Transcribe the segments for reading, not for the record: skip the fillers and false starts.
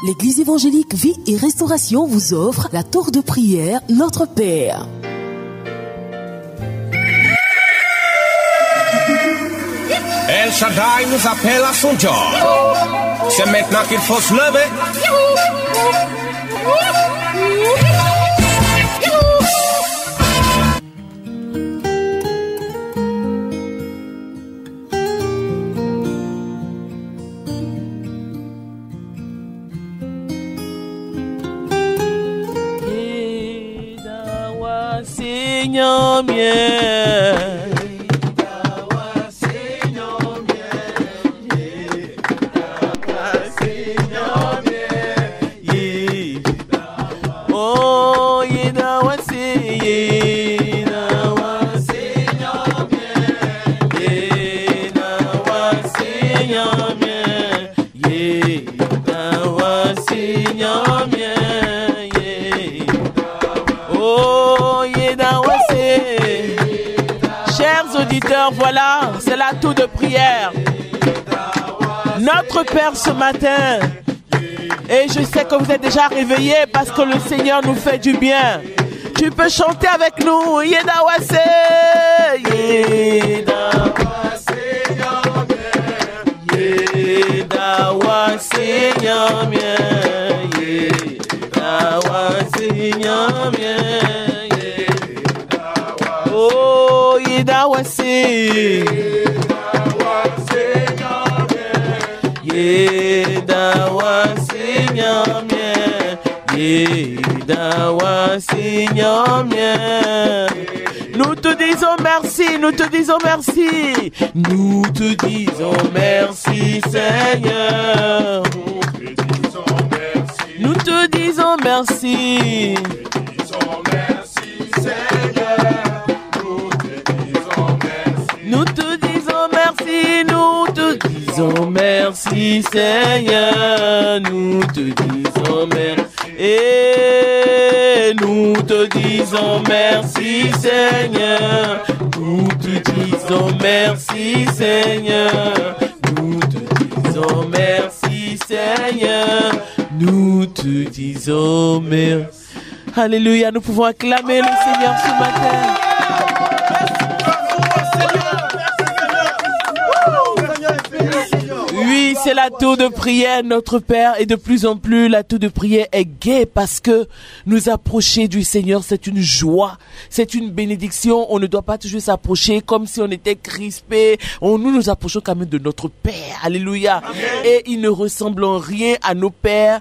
L'église évangélique Vie et Restauration vous offre la tour de prière Notre Père. El Shaddai nous appelle à son job. C'est maintenant qu'il faut se lever. Seigneur mien. Voilà, c'est la tour de prière. Notre Père ce matin. Et je sais que vous êtes déjà réveillés parce que le Seigneur nous fait du bien. Tu peux chanter avec nous. Yedawase, Yedawase, Yedawase, nous te disons merci, nous te disons merci, nous te disons merci Seigneur, nous te disons merci, nous te disons merci, nous te disons merci Seigneur, nous te disons merci. Et nous te disons merci Seigneur, nous te disons merci Seigneur, nous te disons merci Seigneur, nous te disons merci. Alléluia, nous pouvons acclamer le Seigneur ce matin. Oui, c'est la tour de prière, notre Père, et de plus en plus, la tour de prière est gaie parce que nous approcher du Seigneur, c'est une joie, c'est une bénédiction. On ne doit pas toujours s'approcher comme si on était crispé. Nous approchons quand même de notre Père. Alléluia. Amen. Et il ne ressemble en rien à nos pères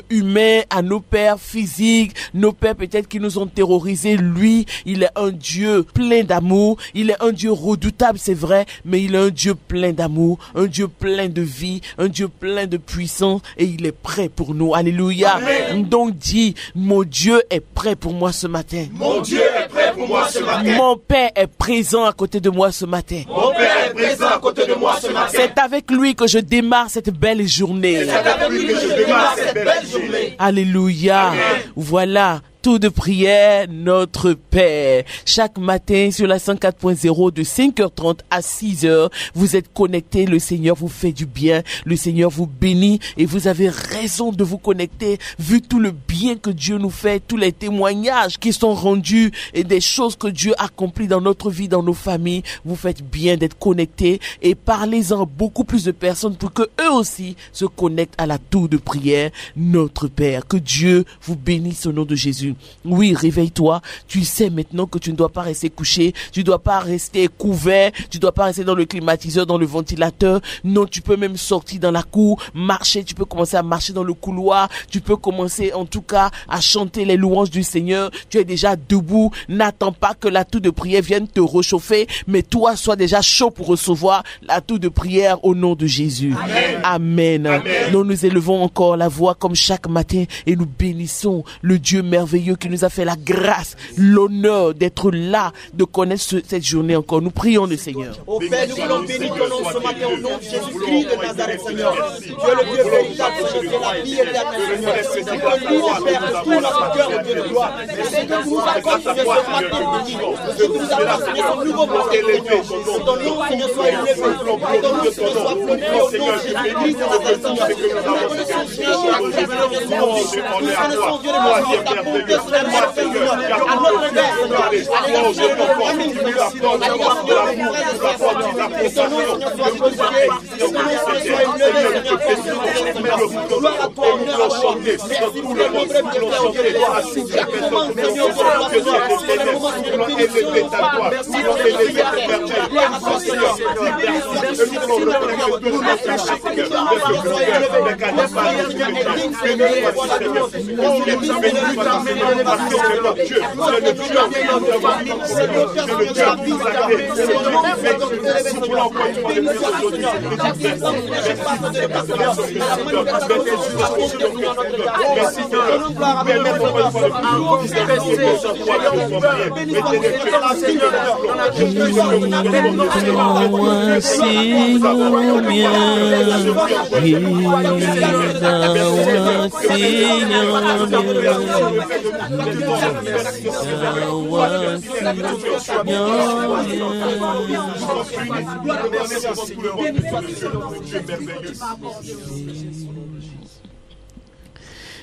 humains, à nos pères physiques, nos pères peut-être qui nous ont terrorisés. Lui, il est un Dieu plein d'amour. Il est un Dieu redoutable, c'est vrai, mais il est un Dieu plein d'amour, un Dieu plein de vie, un Dieu plein de puissance, et il est prêt pour nous. Alléluia. Amen. Donc dis, mon Dieu est prêt pour moi ce matin. Mon Dieu est prêt pour moi ce matin. Mon Père est présent à côté de moi ce matin. Mon Père est présent à côté de moi ce matin. C'est avec lui que je démarre cette belle journée. C'est avec lui que je démarre cette belle journée. Alléluia. Amen. Voilà. Tour de prière, notre Père. Chaque matin sur la 104.0 de 5h30 à 6h, vous êtes connectés. Le Seigneur vous fait du bien. Le Seigneur vous bénit et vous avez raison de vous connecter vu tout le bien que Dieu nous fait, tous les témoignages qui sont rendus et des choses que Dieu accomplit dans notre vie, dans nos familles. Vous faites bien d'être connectés et parlez-en à beaucoup plus de personnes pour que eux aussi se connectent à la tour de prière, notre Père. Que Dieu vous bénisse au nom de Jésus. Oui, réveille-toi. Tu sais maintenant que tu ne dois pas rester couché. Tu ne dois pas rester couvert. Tu ne dois pas rester dans le climatiseur, dans le ventilateur. Non, tu peux même sortir dans la cour, marcher. Tu peux commencer à marcher dans le couloir. Tu peux commencer en tout cas à chanter les louanges du Seigneur. Tu es déjà debout. N'attends pas que la tour de prière vienne te réchauffer. Mais toi, sois déjà chaud pour recevoir la tour de prière au nom de Jésus. Amen. Amen. Amen. Nous élevons encore la voix comme chaque matin et nous bénissons le Dieu merveilleux qui nous a fait la grâce, l'honneur d'être là, de connaître cette journée encore. Nous prions le Seigneur. Au Père, nous voulons bénir ton nom ce matin au nom de Jésus-Christ de Nazareth, Seigneur. Tu es le Dieu véritable, Seigneur, tu es la vie éternelle, Seigneur. C'est que nous, au Père, de tout notre cœur, Dieu de gloire. C'est que nous accordes ce matin béni. C'est que nous accordes ce nouveau matin béni. Que ton nom, Seigneur, soit élevé. Que ton nom, Seigneur, soit glorifié au nom de Jésus-Christ de Nazareth, Seigneur. Nous reconnaissons, Seigneur,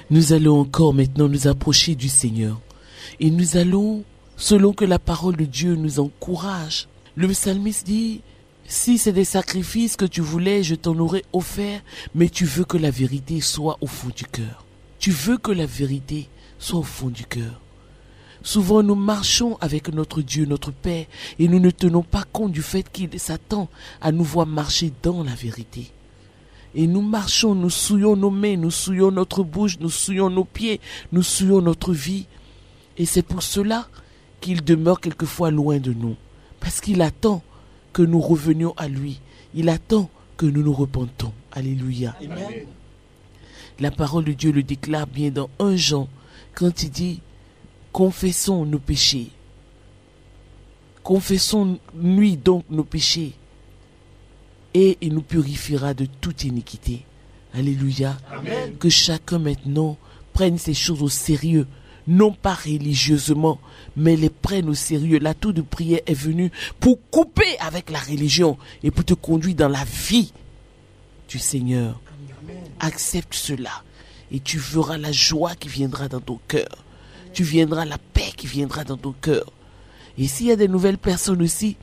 Nous allons encore maintenant nous approcher du Seigneur et nous allons, selon que la parole de Dieu nous encourage. Le psalmiste dit: si c'est des sacrifices que tu voulais, je t'en aurais offert, mais tu veux que la vérité soit au fond du cœur. Tu veux que la vérité soit au fond du cœur. Souvent nous marchons avec notre Dieu, notre Père, et nous ne tenons pas compte du fait qu'il s'attend à nous voir marcher dans la vérité. Et nous marchons, nous souillons nos mains, nous souillons notre bouche, nous souillons nos pieds, nous souillons notre vie. Et c'est pour cela qu'il demeure quelquefois loin de nous. Parce qu'il attend que nous revenions à lui. Il attend que nous nous repentons. Alléluia. Amen. La parole de Dieu le déclare bien dans 1 Jean, quand il dit: confessons nos péchés. Confessons-lui donc nos péchés. Et il nous purifiera de toute iniquité. Alléluia. Amen. Que chacun maintenant prenne ces choses au sérieux. Non pas religieusement, mais les prennent au sérieux. La tour de prière est venue pour couper avec la religion et pour te conduire dans la vie du Seigneur. Amen. Accepte cela et tu verras la joie qui viendra dans ton cœur. Tu verras la paix qui viendra dans ton cœur. Et s'il y a des nouvelles personnes aussi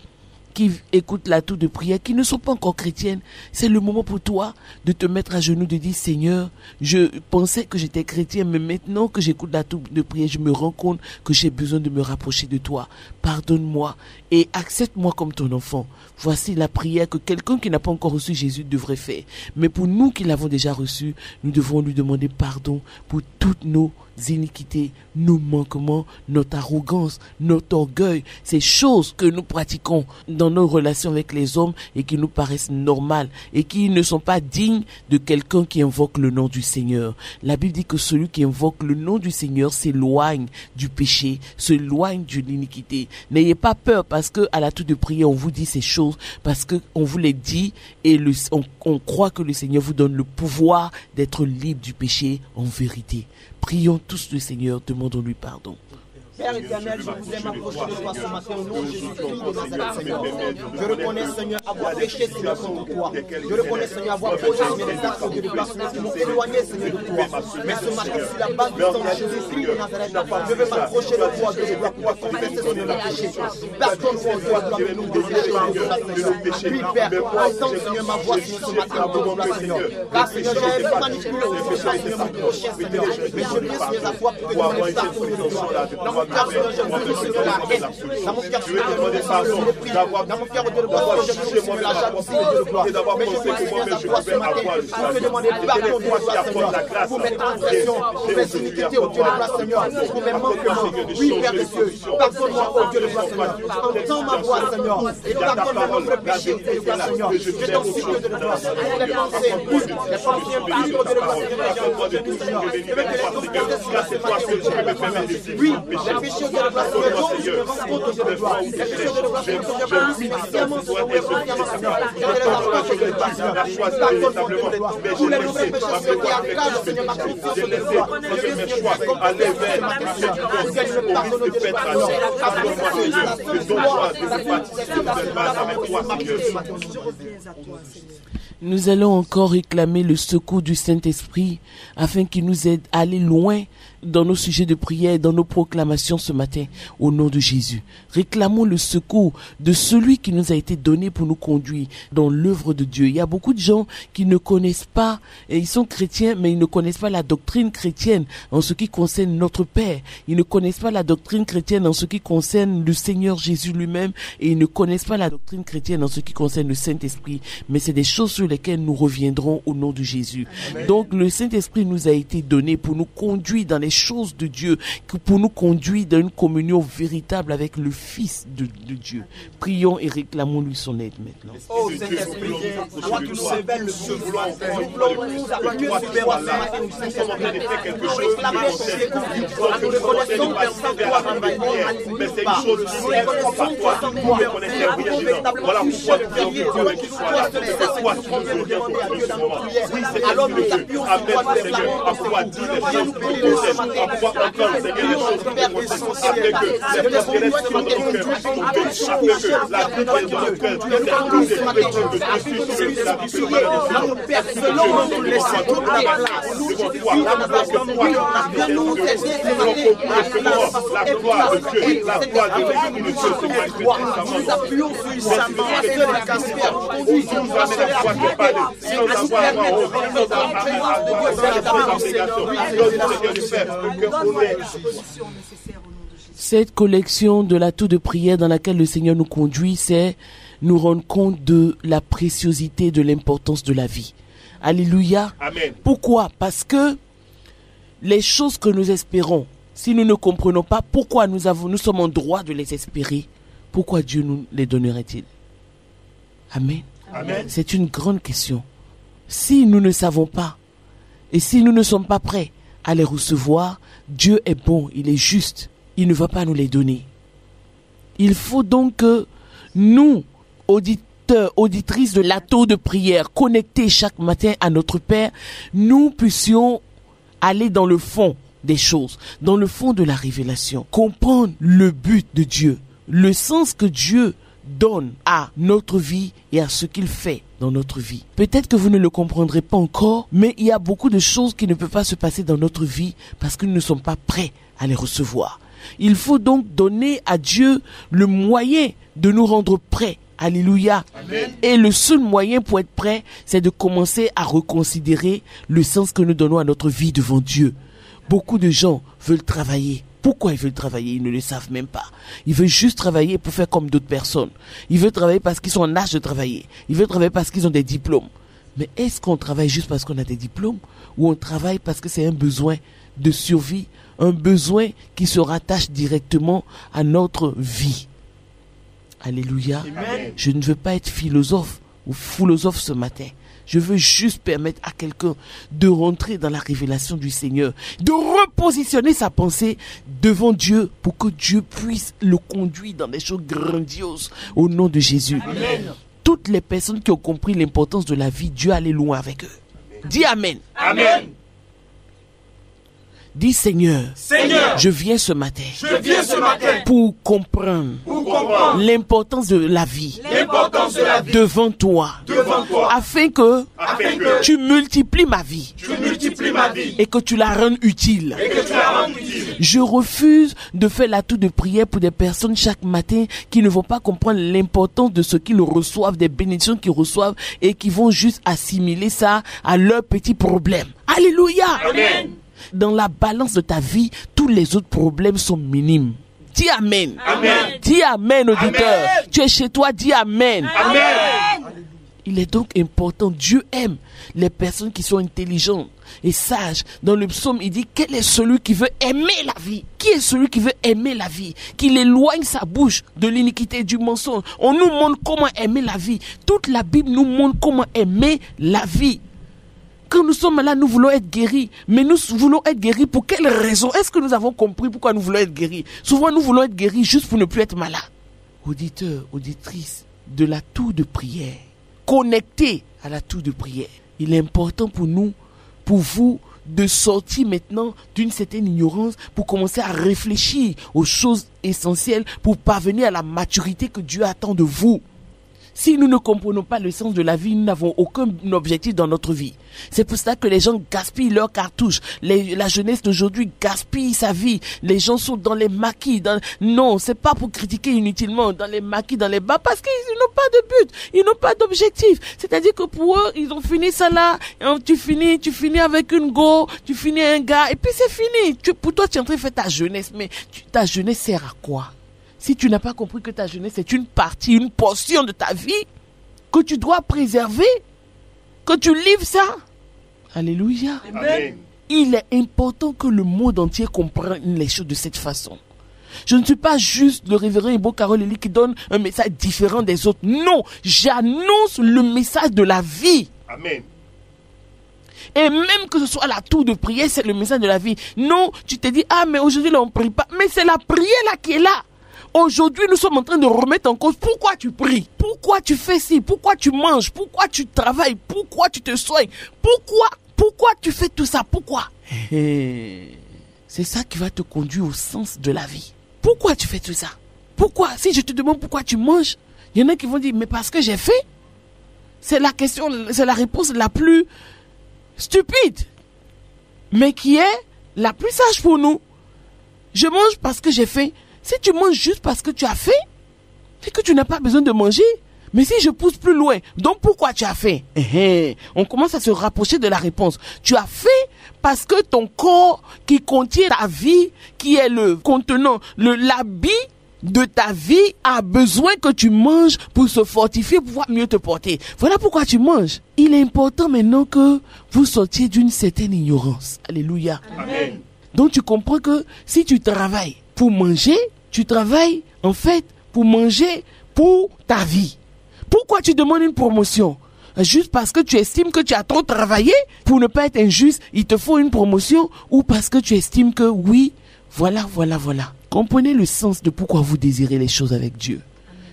qui écoutent la tour de prière, qui ne sont pas encore chrétiennes, c'est le moment pour toi de te mettre à genoux, de dire: Seigneur, je pensais que j'étais chrétien, mais maintenant que j'écoute la tour de prière, je me rends compte que j'ai besoin de me rapprocher de toi. Pardonne-moi et accepte-moi comme ton enfant. Voici la prière que quelqu'un qui n'a pas encore reçu Jésus devrait faire. Mais pour nous qui l'avons déjà reçu, nous devons lui demander pardon pour toutes nos iniquités, nos manquements, notre arrogance, notre orgueil, ces choses que nous pratiquons dans nos relations avec les hommes et qui nous paraissent normales et qui ne sont pas dignes de quelqu'un qui invoque le nom du Seigneur. La Bible dit que celui qui invoque le nom du Seigneur s'éloigne du péché, s'éloigne de l'iniquité. N'ayez pas peur parce que à la tour de prière on vous dit ces choses, parce que on vous les dit et on croit que le Seigneur vous donne le pouvoir d'être libre du péché en vérité. Prions tous le Seigneur, demandons-lui pardon. Père éternel, je voudrais m'approcher de toi ce matin au nom de Jésus-Christ de Nazareth, Seigneur. Je reconnais, Seigneur, avoir péché, Seigneur, contre toi. Je reconnais, Seigneur, avoir posé, Seigneur, des actes de placement qui m'ont éloigné, Seigneur, de toi. Mais ce matin, si la base du sang de Jésus-Christ de Nazareth, je veux m'approcher de toi, de toi, pour confesser, Seigneur, mes péchés. Pardonne-moi, Dieu, dois-nous de péché, Seigneur. Oui, Père, entends, Seigneur, ma voix, Seigneur, ce matin, au nom de la Seigneur. Car, Seigneur, j'ai manipulé au péché, Seigneur, mon prochain, Seigneur. Mais je viens, Seigneur, à toi pour que tu me pardonnes de toi. Car, Seigneur, je veux, Seigneur, la haine. Dans mon cœur, Seigneur, je veux le mépris. Dans mon cœur, Dieu de gloire, je veux, Seigneur, la jalousie, Dieu de gloire. Mais je viens, Seigneur, à toi ce matin pour te demander pardon de toi, Seigneur, pour mes transgressions, pour mes iniquités, au Dieu de gloire, Seigneur, pour mes manquements. Oui, Père de Dieu, pardonne-moi, au Dieu de gloire, Seigneur. Entends ma voix, Seigneur, et pardonne-moi mon péché, Dieu de gloire, Seieur. Je t'en supplie, Dieu de gloire, pour les pensées impures, les pensées impures, Dieu de gloire, Seigneur. Je veux que les confesser sur la séparation, oui, les péchés, Dieu de gloire, Seigneur, dont je me rends compte, Dieu de gloire. Les péchés, Dieu de gloire, Seigneur, que je pense consciemment, Seigneur, Seigneur. Je vais les approcher, Dieu de gloire, Seigneur. Pardonne-moi, Dieu de gloire. Tous les mauvais péchés, Seigneur, qui accagent, Seigneur, ma conscience, Dieu de gloire. Je vais, Seigneur, comme ce matin, Seigneur, pour qu'elle me pardonne, Dieu de gloire, Seigneur. Pardonne-moi, Seigneur, la seule gloire, la satisfaction, avec toi, Seigneur. Nous allons encore réclamer le secours du Saint-Esprit afin qu'il nous aide à aller loin dans nos sujets de prière, dans nos proclamations ce matin, au nom de Jésus. Réclamons le secours de celui qui nous a été donné pour nous conduire dans l'œuvre de Dieu. Il y a beaucoup de gens qui ne connaissent pas, et ils sont chrétiens, mais ils ne connaissent pas la doctrine chrétienne en ce qui concerne notre Père. Ils ne connaissent pas la doctrine chrétienne en ce qui concerne le Seigneur Jésus lui-même, et ils ne connaissent pas la doctrine chrétienne en ce qui concerne le Saint-Esprit. Mais c'est des choses sur lesquelles nous reviendrons au nom de Jésus. Amen. Donc le Saint-Esprit nous a été donné pour nous conduire dans les choses de Dieu, pour nous conduire dans une communion véritable avec le Fils de Dieu. Prions et réclamons-lui son aide maintenant. Oh Saint-Esprit, toi qui nous révèles le besoin, nous à Dieu supérieur ce matin, Saint-Esprit, nous réclamons ton secours, nous reconnaissons que sans toi nous n'allons pas, nous reconnaissons que sans toi nous pouvons véritablement toucher le prier, toi qui sois ce que nous pouvons nous demander à Dieu dans nos prières, alors nous appuyons sur toi, nous réclamons ton secours, viens nous bénir ce matin. Père essentiel, c'est l'esprit toi qui nous conduit, Père, selon nous laisser toute la place, nous nous aider nous appuyons puissamment à ce Père, conduis Cette collection de l'atout de prière dans laquelle le Seigneur nous conduit, c'est nous rendre compte de la préciosité, de l'importance de la vie. Alléluia. Amen. Pourquoi? Parce que les choses que nous espérons, si nous ne comprenons pas pourquoi nous sommes en droit de les espérer, pourquoi Dieu nous les donnerait-il? Amen. Amen. C'est une grande question. Si nous ne savons pas et si nous ne sommes pas prêts à les recevoir, Dieu est bon, il est juste, il ne va pas nous les donner. Il faut donc que nous, auditeurs, auditrices de l'atout de prière, connectés chaque matin à notre Père, nous puissions aller dans le fond des choses, dans le fond de la révélation, comprendre le but de Dieu, le sens que Dieu donne à notre vie et à ce qu'il fait dans notre vie. Peut-être que vous ne le comprendrez pas encore, mais il y a beaucoup de choses qui ne peuvent pas se passer dans notre vie parce que nous ne sommes pas prêts à les recevoir. Il faut donc donner à Dieu le moyen de nous rendre prêts. Alléluia. Amen. Et le seul moyen pour être prêt, c'est de commencer à reconsidérer le sens que nous donnons à notre vie devant Dieu. Beaucoup de gens veulent travailler. Pourquoi ils veulent travailler? Ils ne le savent même pas. Ils veulent juste travailler pour faire comme d'autres personnes. Ils veulent travailler parce qu'ils sont en âge de travailler. Ils veulent travailler parce qu'ils ont des diplômes. Mais est-ce qu'on travaille juste parce qu'on a des diplômes? Ou on travaille parce que c'est un besoin de survie, un besoin qui se rattache directement à notre vie? Alléluia. Amen. Je ne veux pas être philosophe ou philosophe ce matin. Je veux juste permettre à quelqu'un de rentrer dans la révélation du Seigneur, de repositionner sa pensée devant Dieu pour que Dieu puisse le conduire dans des choses grandioses au nom de Jésus. Amen. Toutes les personnes qui ont compris l'importance de la vie, Dieu allait loin avec eux. Dis Amen. Amen. Dis Seigneur, Seigneur, je viens ce matin pour comprendre l'importance de la vie devant toi, afin que tu multiplies ma vie et que tu la rendes utile. Je refuse de faire l'atout de prière pour des personnes chaque matin qui ne vont pas comprendre l'importance de ce qu'ils reçoivent, des bénédictions qu'ils reçoivent et qui vont juste assimiler ça à leurs petits problèmes. Alléluia. Amen. Dans la balance de ta vie, tous les autres problèmes sont minimes. Dis Amen. Amen. Dis Amen, auditeur. Amen. Tu es chez toi, dis Amen. Amen. Il est donc important, Dieu aime les personnes qui sont intelligentes et sages. Dans le psaume, il dit, quel est celui qui veut aimer la vie? Qui est celui qui veut aimer la vie? Qu'il éloigne sa bouche de l'iniquité et du mensonge. On nous montre comment aimer la vie. Toute la Bible nous montre comment aimer la vie. Quand nous sommes malades, nous voulons être guéris. Mais nous voulons être guéris pour quelle raison? Est-ce que nous avons compris pourquoi nous voulons être guéris? Souvent, nous voulons être guéris juste pour ne plus être malades. Auditeurs, auditrices de l'atout de prière, connectés à l'atout de prière. Il est important pour nous, pour vous, de sortir maintenant d'une certaine ignorance pour commencer à réfléchir aux choses essentielles pour parvenir à la maturité que Dieu attend de vous. Si nous ne comprenons pas le sens de la vie, nous n'avons aucun objectif dans notre vie. C'est pour ça que les gens gaspillent leurs cartouches. La jeunesse d'aujourd'hui gaspille sa vie. Les gens sont dans les maquis. Non, c'est pas pour critiquer inutilement dans les maquis, dans les bars, parce qu'ils n'ont pas de but, ils n'ont pas d'objectif. C'est-à-dire que pour eux, ils ont fini ça là. Tu finis avec une go, tu finis un gars, et puis c'est fini. Pour toi, tu es en train de faire ta jeunesse, mais ta jeunesse sert à quoi? Si tu n'as pas compris que ta jeunesse est une partie, une portion de ta vie, que tu dois préserver, que tu livres ça. Alléluia. Amen. Il est important que le monde entier comprenne les choses de cette façon. Je ne suis pas juste le révérend Ibo Karoleli qui donne un message différent des autres. Non, j'annonce le message de la vie. Amen. Et même que ce soit la tour de prière, c'est le message de la vie. Non, tu te dis, mais aujourd'hui là on ne prie pas. Mais c'est la prière là qui est là. Aujourd'hui, nous sommes en train de remettre en cause pourquoi tu pries, pourquoi tu fais ci, pourquoi tu manges, pourquoi tu travailles, pourquoi tu te soignes, pourquoi tu fais tout ça, pourquoi? C'est ça qui va te conduire au sens de la vie. Pourquoi tu fais tout ça? Pourquoi? Si je te demande pourquoi tu manges, il y en a qui vont dire, mais parce que j'ai faim. C'est la question, c'est la réponse la plus stupide, mais qui est la plus sage pour nous. Je mange parce que j'ai faim. Si tu manges juste parce que tu as faim, c'est que tu n'as pas besoin de manger. Mais si je pousse plus loin, donc pourquoi tu as faim? On commence à se rapprocher de la réponse. Tu as faim parce que ton corps qui contient ta vie, qui est le contenant, l'habit de ta vie, a besoin que tu manges pour se fortifier, pour pouvoir mieux te porter. Voilà pourquoi tu manges. Il est important maintenant que vous sortiez d'une certaine ignorance. Alléluia. Amen. Donc tu comprends que si tu travailles pour manger, tu travailles en fait pour manger pour ta vie. Pourquoi tu demandes une promotion? Juste parce que tu estimes que tu as trop travaillé? Pour ne pas être injuste, il te faut une promotion? Ou parce que tu estimes que oui, voilà. Comprenez le sens de pourquoi vous désirez les choses avec Dieu.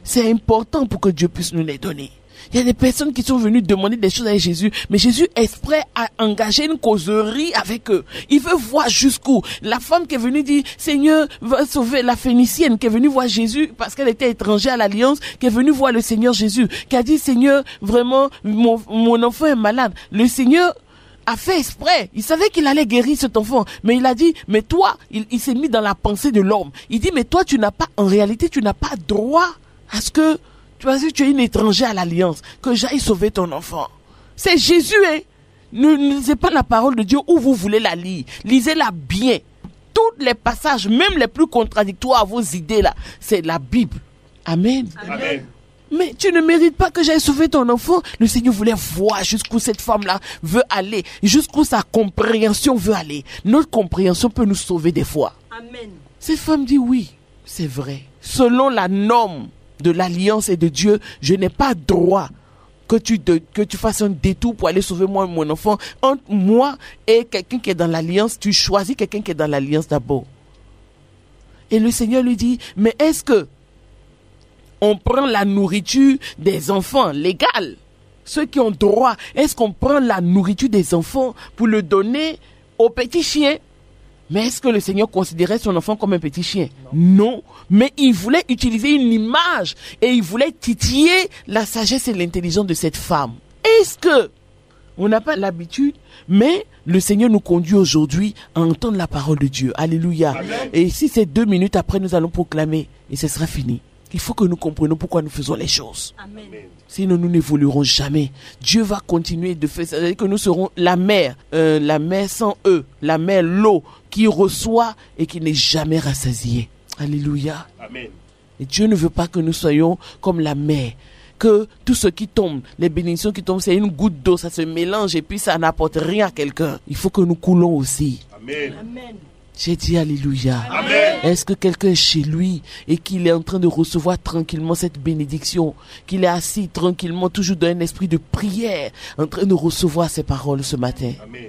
C'est important pour que Dieu puisse nous les donner. Il y a des personnes qui sont venues demander des choses avec Jésus, mais Jésus est prêt à engager une causerie avec eux. Il veut voir jusqu'où. La femme qui est venue dire, Seigneur, va sauver la Phénicienne, qui est venue voir Jésus parce qu'elle était étrangère à l'Alliance, qui est venue voir le Seigneur Jésus, qui a dit, Seigneur, vraiment, mon enfant est malade. Le Seigneur a fait exprès. Il savait qu'il allait guérir cet enfant. Mais il a dit, mais toi, il s'est mis dans la pensée de l'homme. Il dit, mais toi, en réalité, tu n'as pas droit à ce que, parce que tu es une étrangère à l'Alliance, que j'aille sauver ton enfant. C'est Jésus, hein. Ne lisez pas la parole de Dieu où vous voulez la lire. Lisez-la bien. Tous les passages, même les plus contradictoires à vos idées là, c'est la Bible. Amen. Amen. Mais tu ne mérites pas que j'aille sauver ton enfant. Le Seigneur voulait voir jusqu'où cette femme-là veut aller, jusqu'où sa compréhension veut aller. Notre compréhension peut nous sauver des fois. Amen. Cette femme dit oui, c'est vrai. Selon la norme de l'Alliance et de Dieu, je n'ai pas droit que tu fasses un détour pour aller sauver moi mon enfant. Entre moi et quelqu'un qui est dans l'Alliance, tu choisis quelqu'un qui est dans l'Alliance d'abord. Et le Seigneur lui dit, mais est-ce que on prend la nourriture des enfants légale, ceux qui ont droit, est-ce qu'on prend la nourriture des enfants pour le donner aux petits chiens? Mais est-ce que le Seigneur considérait son enfant comme un petit chien? Non. Mais il voulait utiliser une image et il voulait titiller la sagesse et l'intelligence de cette femme. Est-ce que on n'a pas l'habitude, mais le Seigneur nous conduit aujourd'hui à entendre la parole de Dieu. Alléluia. Amen. Et si c'est 2 minutes après, nous allons proclamer et ce sera fini. Il faut que nous comprenions pourquoi nous faisons les choses. Amen. Sinon, nous n'évoluerons jamais. Dieu va continuer de faire ça. C'est-à-dire que nous serons la mer sans eux, la mer, l'eau, qui reçoit et qui n'est jamais rassasiée. Alléluia. Amen. Et Dieu ne veut pas que nous soyons comme la mer. Que tout ce qui tombe, les bénédictions qui tombent, c'est une goutte d'eau, ça se mélange et puis ça n'apporte rien à quelqu'un. Il faut que nous coulons aussi. Amen. Amen. J'ai dit alléluia. Amen. Est-ce que quelqu'un est chez lui et qu'il est en train de recevoir tranquillement cette bénédiction, qu'il est assis tranquillement, toujours dans un esprit de prière, en train de recevoir ces paroles ce matin? Amen.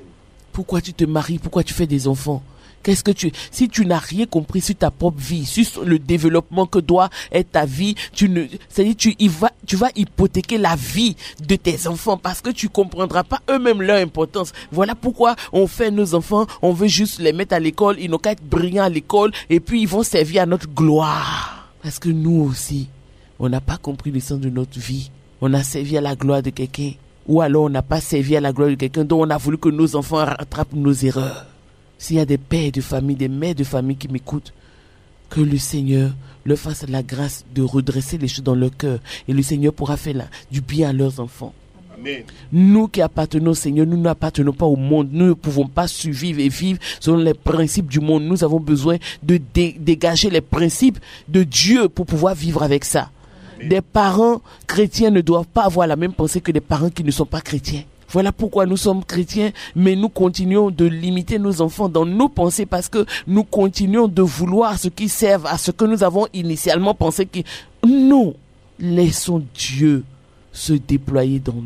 Pourquoi tu te maries? Pourquoi tu fais des enfants? Si tu n'as rien compris sur ta propre vie, sur le développement que doit être ta vie, tu vas hypothéquer la vie de tes enfants parce que tu comprendras pas eux-mêmes leur importance. Voilà pourquoi on fait nos enfants, on veut juste les mettre à l'école, ils n'ont qu'à être brillants à l'école et puis ils vont servir à notre gloire. Parce que nous aussi, on n'a pas compris le sens de notre vie. on a servi à la gloire de quelqu'un, ou alors on n'a pas servi à la gloire de quelqu'un, dont on a voulu que nos enfants rattrapent nos erreurs. S'il y a des pères de famille, des mères de famille qui m'écoutent, que le Seigneur leur fasse la grâce de redresser les choses dans leur cœur, et le Seigneur pourra faire du bien à leurs enfants. Amen. Nous qui appartenons au Seigneur, nous n'appartenons pas au monde. Nous ne pouvons pas survivre et vivre selon les principes du monde. Nous avons besoin de dégager les principes de Dieu pour pouvoir vivre avec ça. Amen. Des parents chrétiens ne doivent pas avoir la même pensée que des parents qui ne sont pas chrétiens. Voilà pourquoi nous sommes chrétiens, mais nous continuons de limiter nos enfants dans nos pensées parce que nous continuons de vouloir ce qui serve à ce que nous avons initialement pensé. Non, laissons Dieu se déployer dans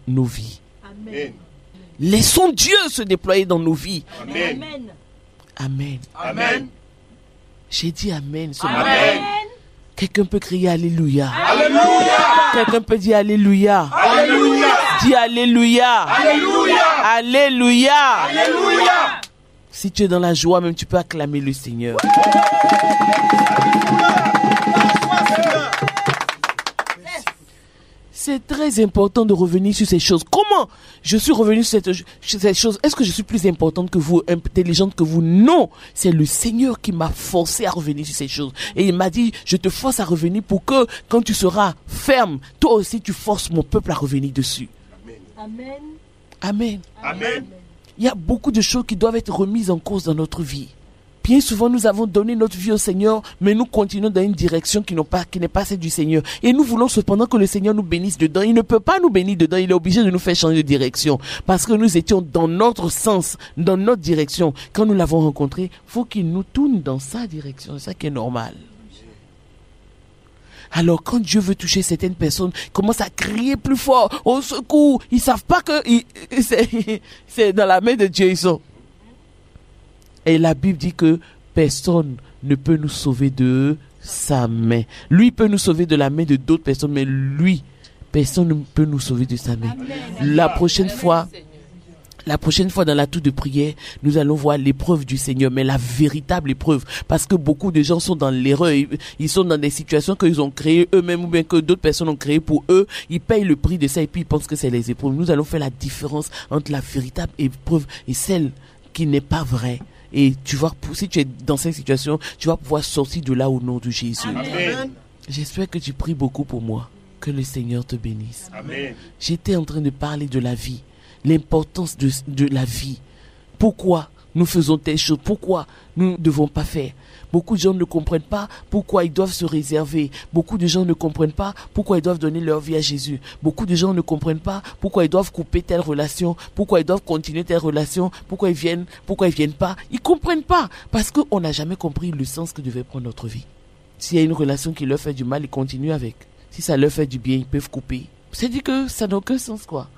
nos vies. Amen. Laissons Dieu se déployer dans nos vies. Amen. Amen. Amen. J'ai dit Amen ce Amen. matin. Quelqu'un peut crier Alléluia. Alléluia. Quelqu'un peut dire Alléluia. Alléluia. Dis Alléluia. Alléluia. Alléluia. Alléluia. Si tu es dans la joie, même tu peux acclamer le Seigneur. C'est très important de revenir sur ces choses. Comment je suis revenu sur ces choses? Est-ce que je suis plus importante que vous, intelligente que vous? Non, c'est le Seigneur qui m'a forcé à revenir sur ces choses. Et il m'a dit, je te force à revenir pour que quand tu seras ferme, toi aussi tu forces mon peuple à revenir dessus. Amen. Amen. Amen. Il y a beaucoup de choses qui doivent être remises en cause dans notre vie. Bien souvent, nous avons donné notre vie au Seigneur, mais nous continuons dans une direction qui n'est pas celle du Seigneur. Et nous voulons cependant que le Seigneur nous bénisse dedans. Il ne peut pas nous bénir dedans. Il est obligé de nous faire changer de direction. Parce que nous étions dans notre sens, dans notre direction. Quand nous l'avons rencontré, il faut qu'il nous tourne dans sa direction. C'est ça qui est normal. Alors, quand Dieu veut toucher certaines personnes, il commence à crier plus fort. Au secours! Ils ne savent pas que c'est dans la main de Dieu ils sont. Et la Bible dit que personne ne peut nous sauver de sa main. Lui peut nous sauver de la main de d'autres personnes, mais lui, personne ne peut nous sauver de sa main. Amen. La prochaine fois, dans la tour de prière, nous allons voir l'épreuve du Seigneur, mais la véritable épreuve. Parce que beaucoup de gens sont dans l'erreur. Ils sont dans des situations qu'ils ont créées eux-mêmes ou bien que d'autres personnes ont créées pour eux. Ils payent le prix de ça et puis ils pensent que c'est les épreuves. Nous allons faire la différence entre la véritable épreuve et celle qui n'est pas vraie. Et tu vas, si tu es dans cette situation, tu vas pouvoir sortir de là au nom de Jésus. Amen. J'espère que tu pries beaucoup pour moi. Que le Seigneur te bénisse. Amen. J'étais en train de parler de la vie. L'importance de la vie. Pourquoi nous faisons telle chose? Pourquoi nous ne devons pas faire? Beaucoup de gens ne comprennent pas pourquoi ils doivent se réserver. Beaucoup de gens ne comprennent pas pourquoi ils doivent donner leur vie à Jésus. Beaucoup de gens ne comprennent pas pourquoi ils doivent couper telle relation, pourquoi ils doivent continuer telle relation, pourquoi ils viennent pas. Ils comprennent pas parce qu'on n'a jamais compris le sens que devait prendre notre vie. S'il y a une relation qui leur fait du mal, ils continuent avec. Si ça leur fait du bien, ils peuvent couper. C'est-à-dire que ça n'a aucun sens, quoi.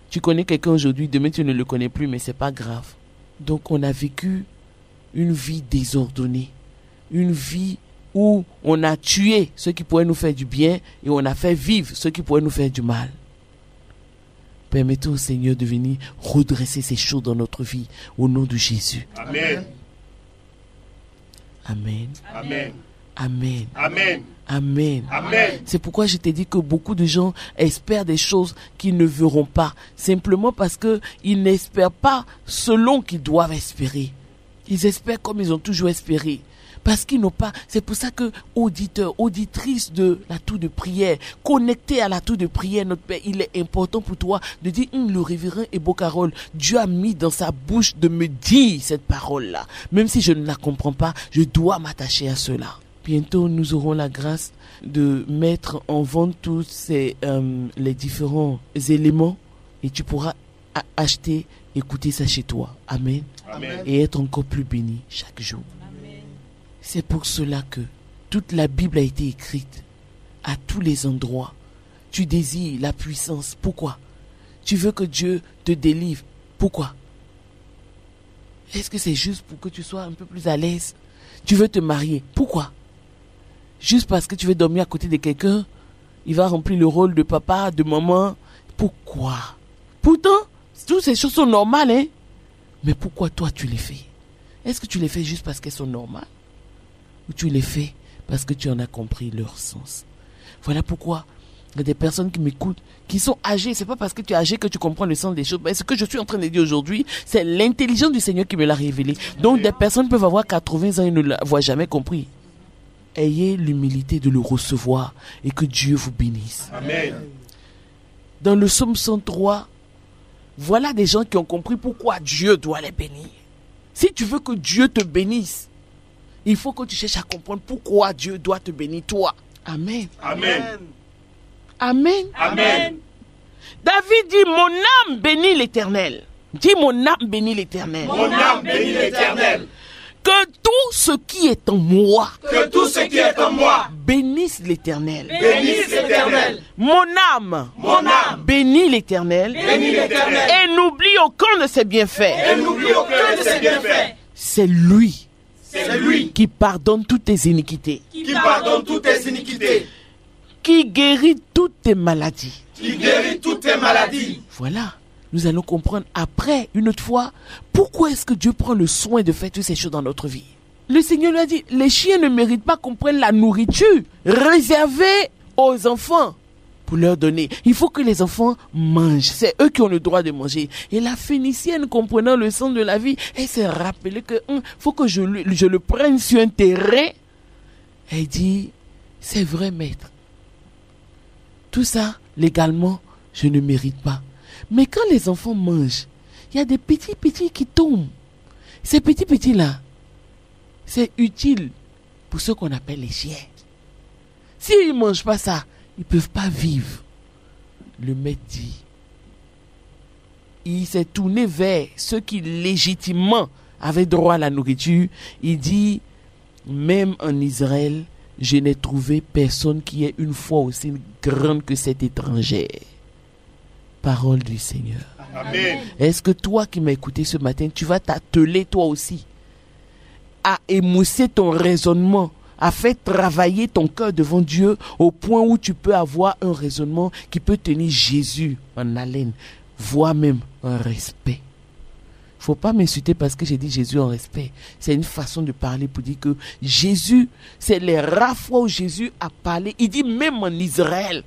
Tu connais quelqu'un aujourd'hui, demain tu ne le connais plus, mais c'est pas grave. Donc on a vécu une vie désordonnée. Une vie où on a tué ceux qui pourraient nous faire du bien et on a fait vivre ceux qui pourraient nous faire du mal. Permettons au Seigneur de venir redresser ces choses dans notre vie au nom de Jésus. Amen. Amen. Amen. Amen. Amen. Amen. Amen. C'est pourquoi je t'ai dit que beaucoup de gens espèrent des choses qu'ils ne verront pas. Simplement parce qu'ils n'espèrent pas selon qu'ils doivent espérer. Ils espèrent comme ils ont toujours espéré. Parce qu'ils n'ont pas, c'est pour ça que auditeurs, auditrices de la tour de prière, connectés à la tour de prière, notre Père, il est important pour toi de dire, le révérend Ebocarol, Dieu a mis dans sa bouche de me dire cette parole-là. Même si je ne la comprends pas, je dois m'attacher à cela. Bientôt, nous aurons la grâce de mettre en vente tous les différents éléments et tu pourras acheter, écouter ça chez toi. Amen. Amen. Et être encore plus béni chaque jour. C'est pour cela que toute la Bible a été écrite à tous les endroits. Tu désires la puissance. Pourquoi? Tu veux que Dieu te délivre. Pourquoi? Est-ce que c'est juste pour que tu sois un peu plus à l'aise? Tu veux te marier. Pourquoi? Juste parce que tu veux dormir à côté de quelqu'un, il va remplir le rôle de papa, de maman. Pourquoi? Pourtant, toutes ces choses sont normales, hein? Mais pourquoi toi tu les fais? Est-ce que tu les fais juste parce qu'elles sont normales? Ou tu les fais parce que tu en as compris leur sens? Voilà pourquoi Il y a des personnes qui m'écoutent, qui sont âgées. C'est pas parce que tu es âgé que tu comprends le sens des choses. Mais ce que je suis en train de dire aujourd'hui, c'est l'intelligence du Seigneur qui me l'a révélé. Donc des personnes peuvent avoir 80 ans et ne l'avoir jamais compris. Ayez l'humilité de le recevoir et que Dieu vous bénisse. Amen. Dans le psaume 103, voilà des gens qui ont compris pourquoi Dieu doit les bénir. Si tu veux que Dieu te bénisse, il faut que tu cherches à comprendre pourquoi Dieu doit te bénir toi. Amen. Amen. Amen. Amen. David dit, mon âme bénit l'Éternel. Dis, mon âme bénit l'Éternel. Mon âme bénit l'Éternel. Que tout ce qui est en moi, Que tout ce qui est en moi bénisse l'Éternel. bénisse l'Éternel. Mon âme bénit l'Éternel. Bénis l'Éternel. Et n'oublie aucun de ses bienfaits. Et n'oublie aucun de ses bienfaits. C'est lui C'est lui qui pardonne toutes tes iniquités, qui pardonne toutes tes iniquités, qui guérit toutes tes maladies. qui guérit toutes tes maladies. Voilà. Nous allons comprendre après, une autre fois, pourquoi est-ce que Dieu prend le soin de faire toutes ces choses dans notre vie. Le Seigneur lui a dit, les chiens ne méritent pas qu'on prenne la nourriture réservée aux enfants pour leur donner. Il faut que les enfants mangent. C'est eux qui ont le droit de manger. Et la Phénicienne, comprenant le sens de la vie, elle s'est rappelée que faut que je le prenne sur un terrain. Elle dit, c'est vrai, maître. Tout ça, légalement, je ne mérite pas. Mais quand les enfants mangent, il y a des petits qui tombent. Ces petits-là, c'est utile pour ceux qu'on appelle les chiens. S'ils ne mangent pas ça, ils ne peuvent pas vivre. Le maître dit, il s'est tourné vers ceux qui légitimement avaient droit à la nourriture. Il dit, même en Israël, je n'ai trouvé personne qui ait une foi aussi grande que cette étrangère. Parole du Seigneur. Amen. Est-ce que toi qui m'as écouté ce matin, tu vas t'atteler toi aussi à émousser ton raisonnement, à faire travailler ton cœur devant Dieu au point où tu peux avoir un raisonnement qui peut tenir Jésus en haleine, voire même un respect. Il ne faut pas m'insulter parce que j'ai dit Jésus en respect. C'est une façon de parler pour dire que Jésus, c'est les rares fois où Jésus a parlé. Il dit même en Israël.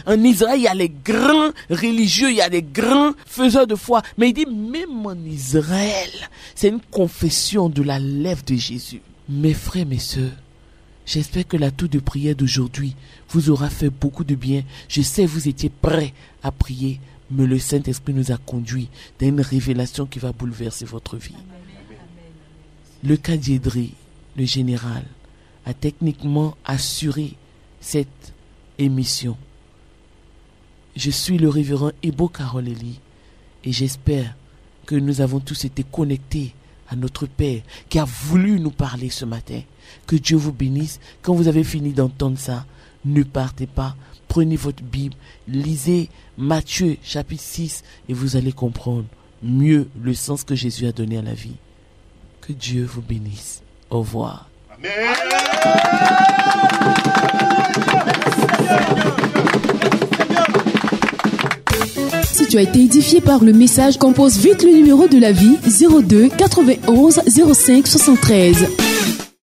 En Israël, il y a les grands religieux, il y a les grands faiseurs de foi. Mais il dit même en Israël, c'est une confession de la lèvre de Jésus. Mes frères, mes sœurs, j'espère que la tour de prière d'aujourd'hui vous aura fait beaucoup de bien. Je sais que vous étiez prêts à prier, mais le Saint-Esprit nous a conduits dans une révélation qui va bouleverser votre vie. Le Kadiedri, le général, a techniquement assuré cette émission. Je suis le révérend Ebo Karoleli et j'espère que nous avons tous été connectés à notre Père qui a voulu nous parler ce matin. Que Dieu vous bénisse. Quand vous avez fini d'entendre ça, ne partez pas. Prenez votre Bible, lisez Matthieu chapitre 6 et vous allez comprendre mieux le sens que Jésus a donné à la vie. Que Dieu vous bénisse. Au revoir. Amen. Si tu as été édifié par le message, compose vite le numéro de la vie 02 91 05 73.